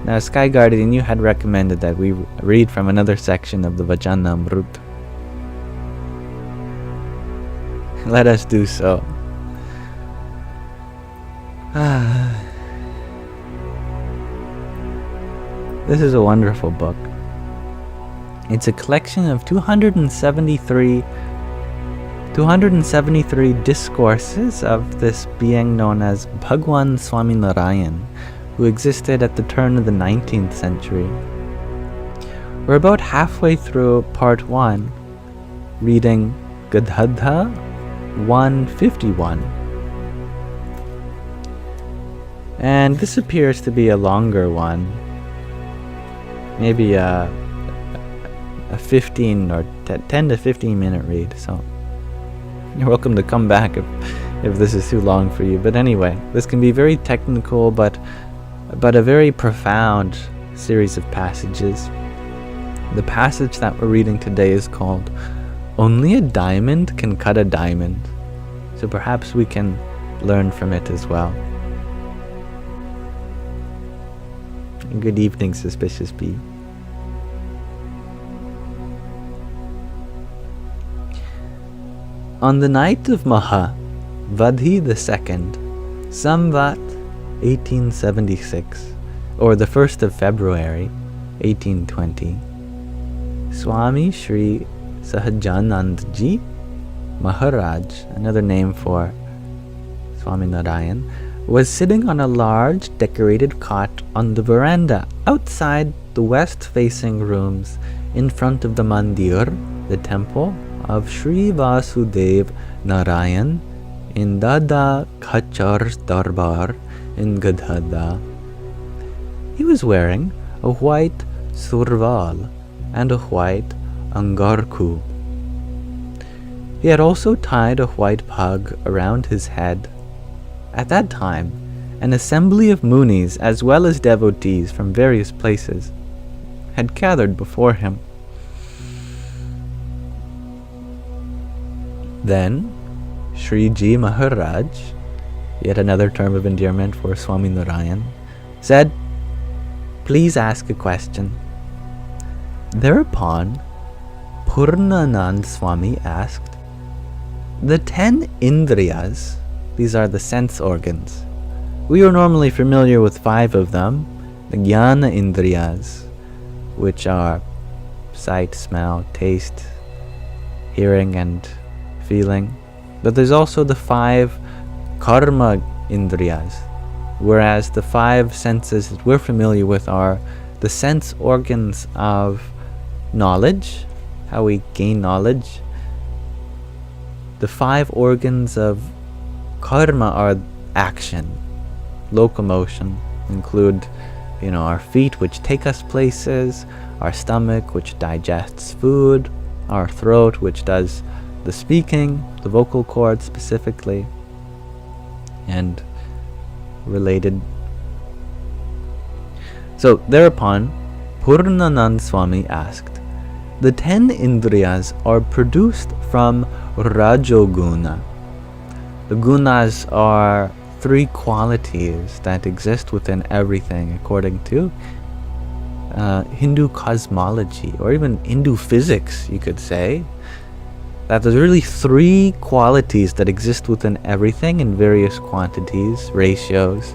Now, Sky Guardian, you had recommended that we read from another section of the Vachanamrut. Let us do so. This is a wonderful book. It's a collection of 273 discourses of this being known as Bhagwan Swaminarayan, who existed at the turn of the 19th century. We're about halfway through part 1, reading Gadhadā 151. And this appears to be a longer one, maybe a 15 or 10 to 15 minute read, so you're welcome to come back if this is too long for you. But anyway, this can be very technical but a very profound series of passages. The passage that we're reading today is called "Only a Diamond Can Cut a Diamond," so perhaps we can learn from it as well. Good evening, Suspicious Bee. On the night of Maha, Vadhi II, Samvat 1876, or the 1st of February, 1820, Swami Sri Sahajanandji Maharaj, another name for Swaminarayan, was sitting on a large decorated cot on the veranda outside the west-facing rooms in front of the mandir, the temple of Sri Vasudev Narayan in Dada Khachar's Darbar in Gadhadā. He was wearing a white surval and a white angarku. He had also tied a white pug around his head. At that time, an assembly of munis as well as devotees from various places had gathered before him. Then, Sriji Maharaj, yet another term of endearment for Swaminarayan, said, "Please ask a question." Thereupon, Purnanand Swami asked, "The 10 Indriyas," these are the sense organs. We are normally familiar with 5 of them, the Jnana Indriyas, which are sight, smell, taste, hearing, and feeling. But there's also the 5 Karma Indriyas, whereas the 5 senses that we're familiar with are the sense organs of knowledge, how we gain knowledge. The 5 organs of karma are action, locomotion, include, our feet, which take us places, our stomach, which digests food, our throat, which does the speaking, the vocal cords specifically, and related. So thereupon, Purnanand Swami asked, the 10 Indriyas are produced from Rajoguna. The gunas are 3 qualities that exist within everything according to Hindu cosmology, or even Hindu physics, you could say. That there's really 3 qualities that exist within everything in various quantities, ratios.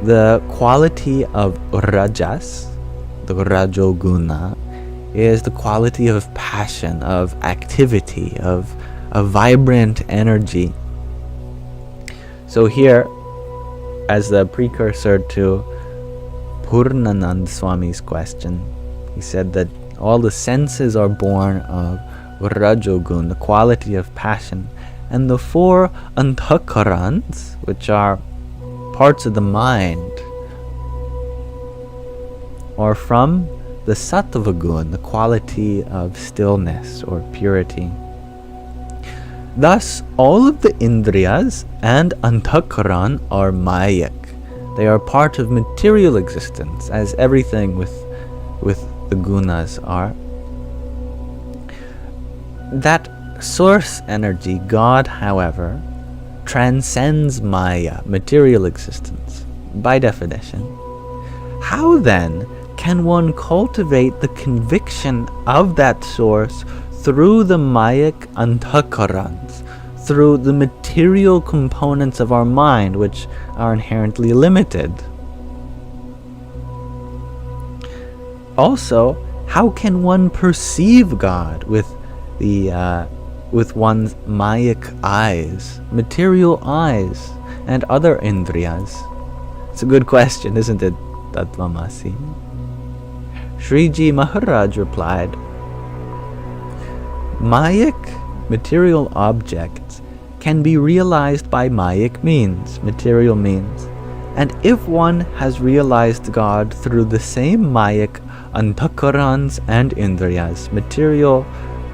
The quality of Rajas, the Rajoguna, is the quality of passion, of activity, of a vibrant energy. So here, as the precursor to Purnanand Swami's question, he said that all the senses are born of Rajogun, the quality of passion, and the 4 Anthakarans, which are parts of the mind, are from the Sattvagun, the quality of stillness or purity. Thus, all of the Indriyas and Anthakaran are Mayak. They are part of material existence, as everything with the gunas are. That source energy, God, however, transcends Maya, material existence, by definition. How then can one cultivate the conviction of that source through the Mayic Anthakarans, through the material components of our mind, which are inherently limited? Also, how can one perceive God with one's Mayic eyes, material eyes, and other indriyas? It's a good question, isn't it, Tatvamasi? Sriji Maharaj replied, Mayic material objects can be realized by Mayic means, material means. And if one has realized God through the same Mayic Anthakarans and Indriyas, material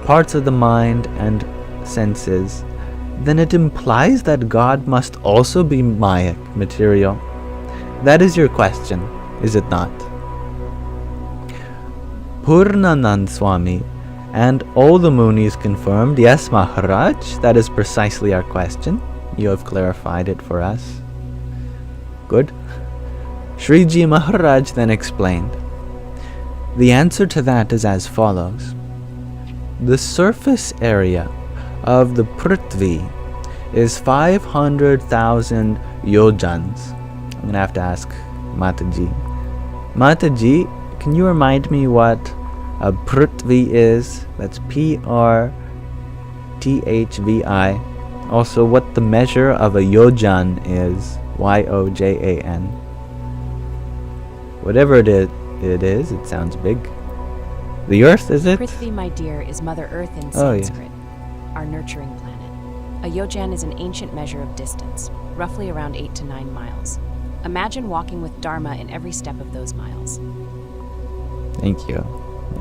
parts of the mind and senses, then it implies that God must also be Mayic, material. That is your question, is it not? Purnanand Swami and all the Munis confirmed, yes, Maharaj, that is precisely our question. You have clarified it for us. Good. Sriji Maharaj then explained, the answer to that is as follows. The surface area of the Prithvi is 500,000 yojans. I'm going to have to ask Mataji. Mataji, can you remind me what a Prithvi is? That's Prthvi. Also, what the measure of a yojan is. Yojan. Whatever it is, it sounds big. The earth, is it? Prithvi, my dear, is Mother Earth in Sanskrit, our nurturing planet. A yojan is an ancient measure of distance, roughly around 8 to 9 miles. Imagine walking with Dharma in every step of those miles. Thank you.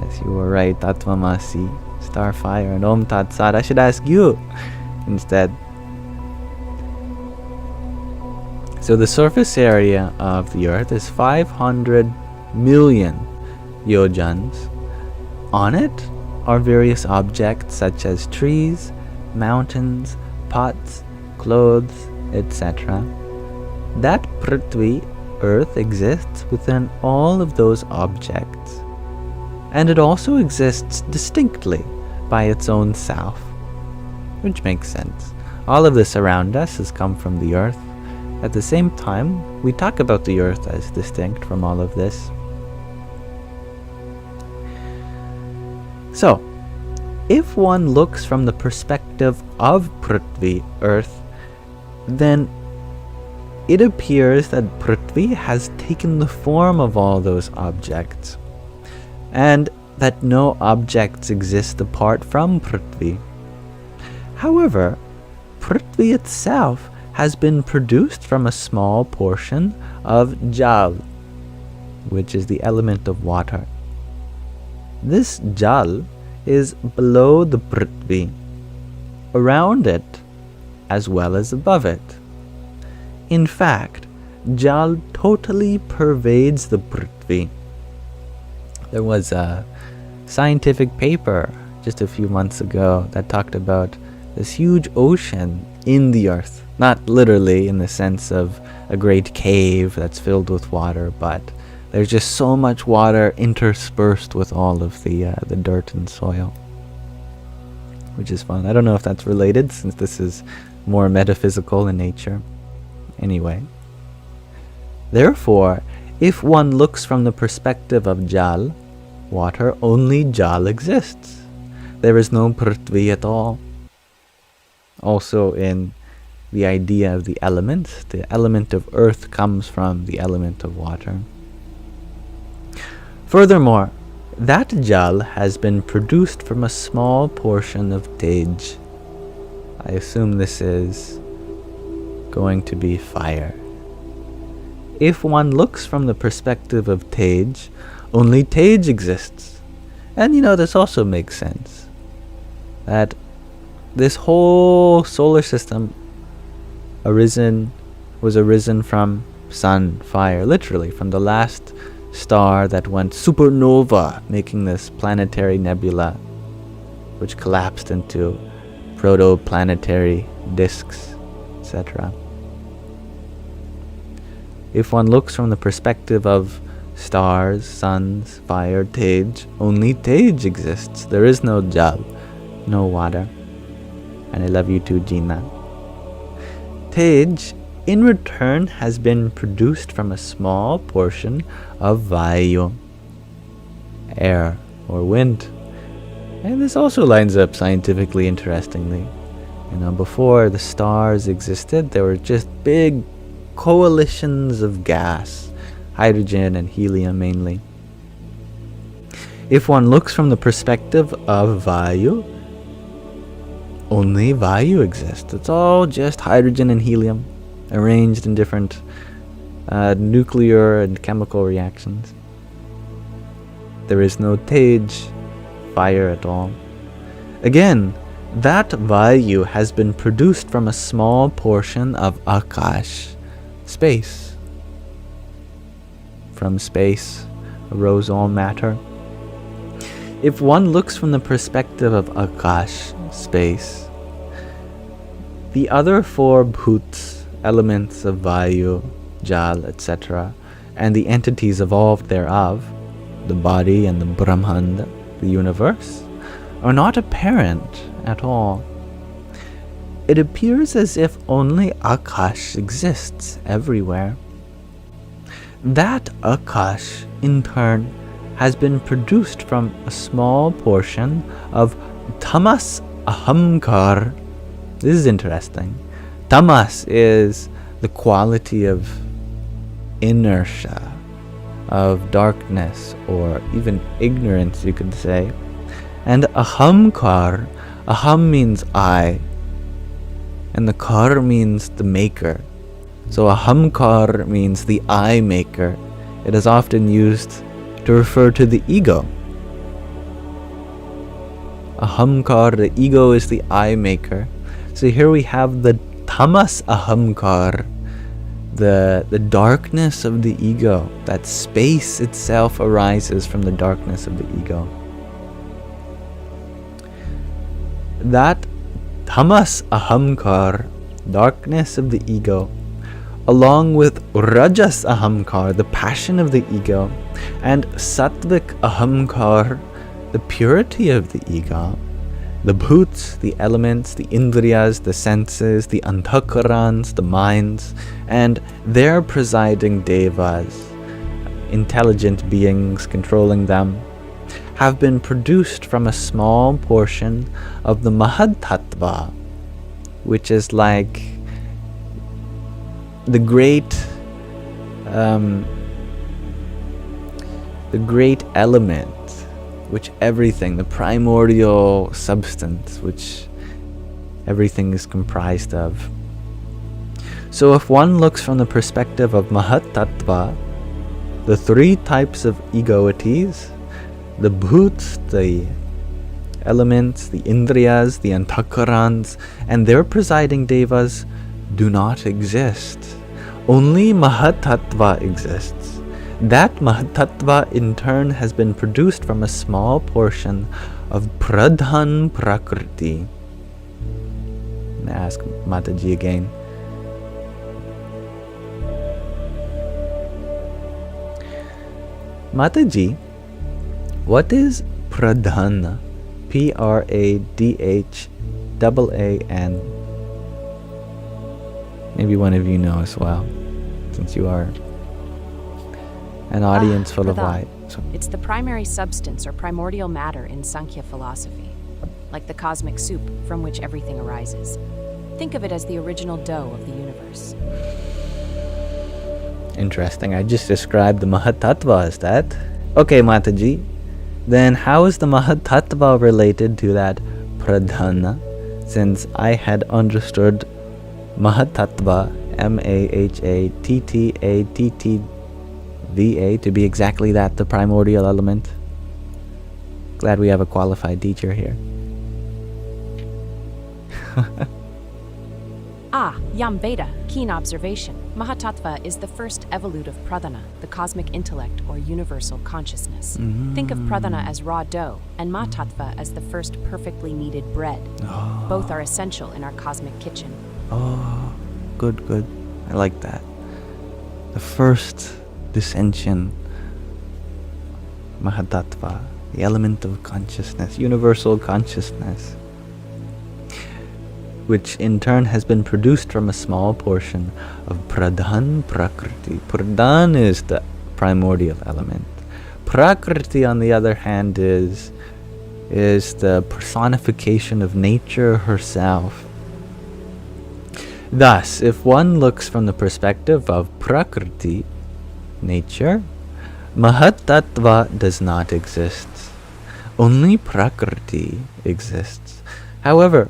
Yes, you were right. Tatvamasi, Starfire, and Om Tat Sat. I should ask you instead. So the surface area of the earth is 500 million yojans. On it are various objects such as trees, mountains, pots, clothes, etc. That Prithvi, earth, exists within all of those objects. And it also exists distinctly by its own self, which makes sense. All of this around us has come from the earth. At the same time, we talk about the earth as distinct from all of this. So, if one looks from the perspective of Prithvi, earth, then it appears that Prithvi has taken the form of all those objects, and that no objects exist apart from Prithvi. However, Prithvi itself has been produced from a small portion of Jal, which is the element of water. This Jal is below the Prithvi, around it, as well as above it. In fact, Jal totally pervades the Prithvi. There was a scientific paper just a few months ago that talked about this huge ocean in the earth. Not literally in the sense of a great cave that's filled with water, but there's just so much water interspersed with all of the dirt and soil, which is fun. I don't know if that's related, since this is more metaphysical in nature. Anyway, therefore, if one looks from the perspective of Jal, water, only Jal exists. There is no Prithvi at all. Also, in the idea of the elements, the element of earth comes from the element of water. Furthermore, that Jal has been produced from a small portion of Tej. I assume this is going to be fire. If one looks from the perspective of Tej, only Tej exists. And this also makes sense. That this whole solar system was arisen from sun, fire, literally from the last star that went supernova, making this planetary nebula, which collapsed into protoplanetary disks, etc. If one looks from the perspective of stars, suns, fire, Tej. Only Tej exists. There is no Jal, no water. And I love you too, Gina. Tej, in return, has been produced from a small portion of Vayu, air or wind. And this also lines up scientifically interestingly. Before the stars existed, there were just big coalitions of gas, hydrogen and helium mainly. If one looks from the perspective of Vayu, only Vayu exists. It's all just hydrogen and helium, arranged in different nuclear and chemical reactions. There is no Tej, fire at all. Again, that Vayu has been produced from a small portion of Akash, space. From space arose all matter. If one looks from the perspective of Akash, space, the other four bhuts, elements of Vayu, Jal, etc., and the entities evolved thereof, the body and the Brahmanda, the universe, are not apparent at all. It appears as if only Akash exists everywhere. That Akash, in turn, has been produced from a small portion of Tamas Ahamkar. This is interesting. Tamas is the quality of inertia, of darkness, or even ignorance, you could say. And Ahamkar, Aham means I, and the Kar means the maker. So Ahamkar means the I maker. It is often used to refer to the ego. Ahamkar, the ego, is the I maker. So here we have the Tamas Ahamkar, the darkness of the ego. That space itself arises from the darkness of the ego. That Tamas Ahamkar, darkness of the ego, along with Rajas Ahamkar, the passion of the ego, and Sattvic Ahamkar, the purity of the ego, the bhuts, the elements, the indriyas, the senses, the anthakarans, the minds, and their presiding devas, intelligent beings controlling them, have been produced from a small portion of the Mahatattva, which is like the great element, which everything, the primordial substance, which everything is comprised of. So if one looks from the perspective of Mahatattva, the three types of egoities, the bhuts, the elements, the indriyas, the anthakarans, and their presiding devas do not exist. Only Mahatattva exists. That Mahatattva in turn has been produced from a small portion of Pradhan Prakriti. I'm going to ask Mataji again. Mataji, what is Pradhan? Pradhan. Maybe one of you know as well, since you are an audience full of light. So. It's the primary substance or primordial matter in Sankhya philosophy, like the cosmic soup from which everything arises. Think of it as the original dough of the universe. Interesting. I just described the Mahatattva as that. Okay, Mataji. Then how is the Mahatattva related to that Pradhana? Since I had understood Mahatattva, Mahattattva, to be exactly that, the primordial element. Glad we have a qualified teacher here. Yam Veda, keen observation. Mahatattva is the first evolute of Pradhana, the cosmic intellect or universal consciousness. Think of Pradhana as raw dough, and Mahatattva as the first perfectly kneaded bread. Both are essential in our cosmic kitchen. Oh, good. I like that. The first dissension Mahatattva, the element of consciousness, universal consciousness, which in turn has been produced from a small portion of Pradhan Prakriti. Pradhan is the primordial element. Prakriti, on the other hand, is the personification of nature herself. Thus, if one looks from the perspective of Prakriti, nature, Mahatattva does not exist. Only Prakriti exists. However,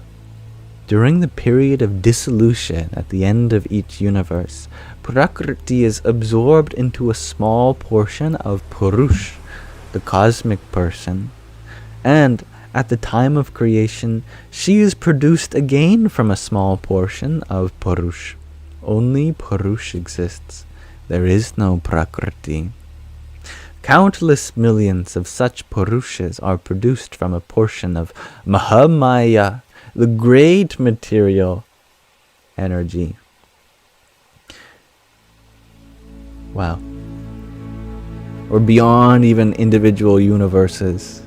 during the period of dissolution at the end of each universe, Prakriti is absorbed into a small portion of Purush, the cosmic person, and at the time of creation, she is produced again from a small portion of Purush. Only Purush exists. There is no Prakriti. Countless millions of such Purushas are produced from a portion of Mahamaya, the great material energy. Wow. Or beyond even individual universes.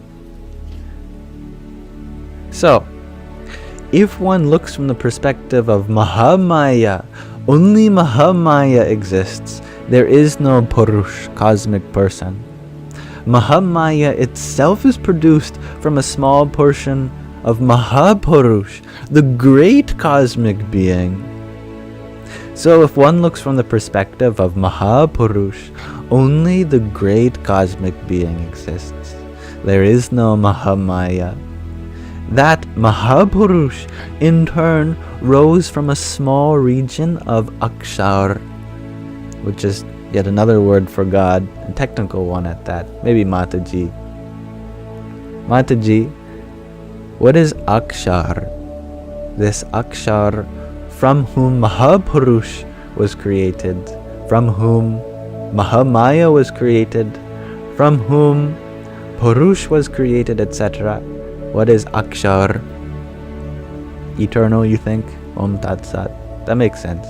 So, if one looks from the perspective of Mahamaya, only Mahamaya exists. There is no Purush, cosmic person. Mahamaya itself is produced from a small portion of Mahapurush, the great cosmic being. So if one looks from the perspective of Mahapurush, only the great cosmic being exists. There is no Mahamaya. That Mahapurush, in turn, rose from a small region of Akshar, which is yet another word for God, a technical one at that. Maybe Mataji. Mataji, what is Akshar? This Akshar from whom Mahapurush was created, from whom Mahamaya was created, from whom Purush was created, etc. What is Akshar? Eternal, you think? Om Tat Sat. That makes sense.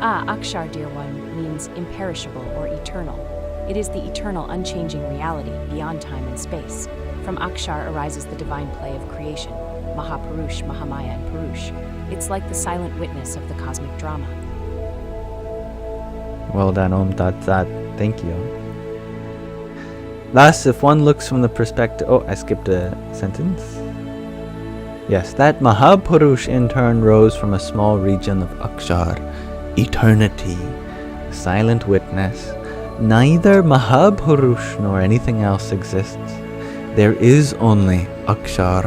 Akshar, dear one, means imperishable or eternal. It is the eternal, unchanging reality beyond time and space. From Akshar arises the divine play of creation, Mahapurush, Mahamaya, and Purush. It's like the silent witness of the cosmic drama. Well done, Om Tat Sat. Thank you. Thus, if one looks from the perspective... Oh, I skipped a sentence. Yes, that Mahapurush in turn rose from a small region of Akshar, eternity, silent witness. Neither Mahapurush nor anything else exists. There is only Akshar,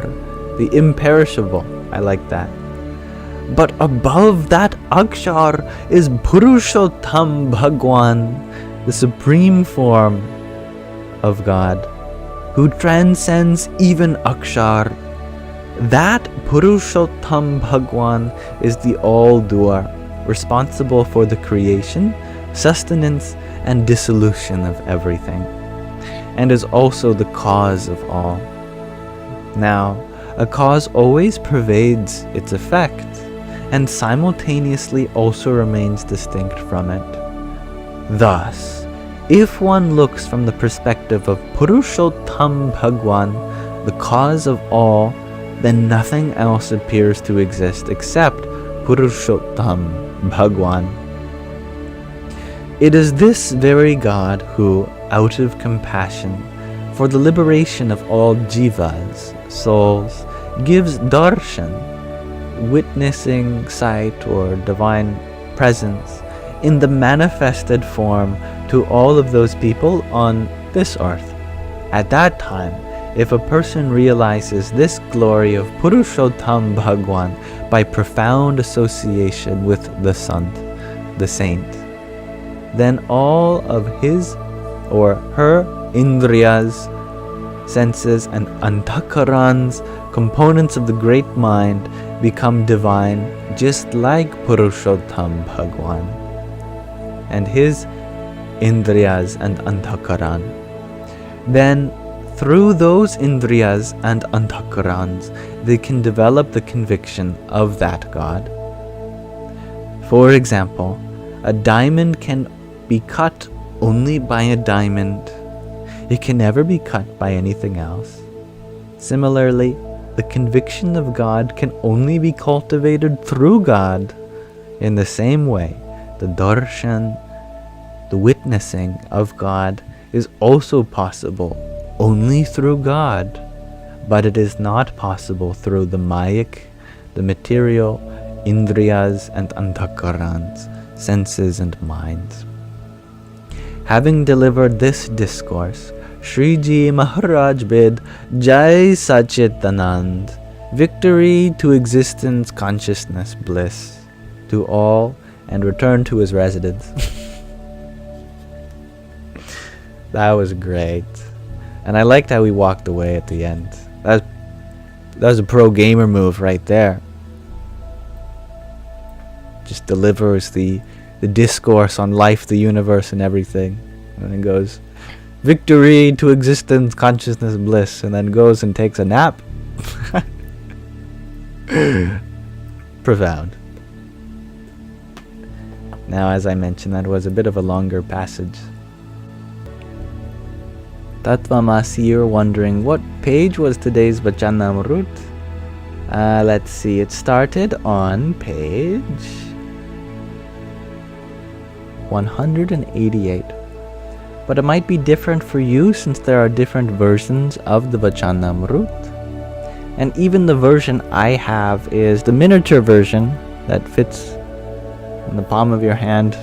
the imperishable. I like that. But above that Akshar is Purushottam Bhagwan, the supreme form of God, who transcends even Akshar. That Purushottam Bhagwan is the all-doer, responsible for the creation, sustenance, and dissolution of everything, and is also the cause of all. Now, a cause always pervades its effect, and simultaneously also remains distinct from it. Thus, if one looks from the perspective of Purushottam Bhagwan, the cause of all, then nothing else appears to exist except Purushottam Bhagwan. It is this very God who, out of compassion for the liberation of all jivas, souls, gives darshan, witnessing sight or divine presence, in the manifested form to all of those people on this earth. At that time, if a person realizes this glory of Purushottam Bhagwan by profound association with the Sant, the saint, then all of his or her indriyas, senses, and antakarans, components of the great mind, become divine, just like Purushottam Bhagwan and his indriyas and antakaran. Then, through those indriyas and antakarans, they can develop the conviction of that God. For example, a diamond can be cut only by a diamond, It can never be cut by anything else. Similarly, the conviction of God can only be cultivated through God. In the same way, the darshan, the witnessing of God, is also possible only through God, but it is not possible through the mayic, the material, indriyas and anthakarans, senses and minds. Having delivered this discourse, Shriji Maharaj bid Jai Sachitanand, victory to existence, consciousness, bliss, to all, and returned to his residence. That was great. And I liked how he walked away at the end. That was a pro gamer move right there. Just delivers the discourse on life, the universe, and everything. And then goes, victory to existence, consciousness, bliss. And then goes and takes a nap. Profound. Now, as I mentioned, that was a bit of a longer passage. Tatvamasi, you're wondering, what page was today's Vachanamrut? Let's see, it started on page 188. But it might be different for you since there are different versions of the Vachanamrut. And even the version I have is the miniature version that fits in the palm of your hand.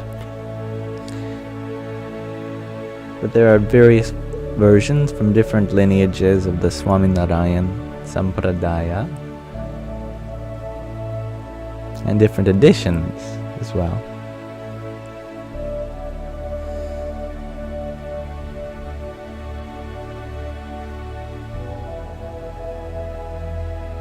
But there are various versions from different lineages of the Swaminarayan Sampradaya and different editions as well.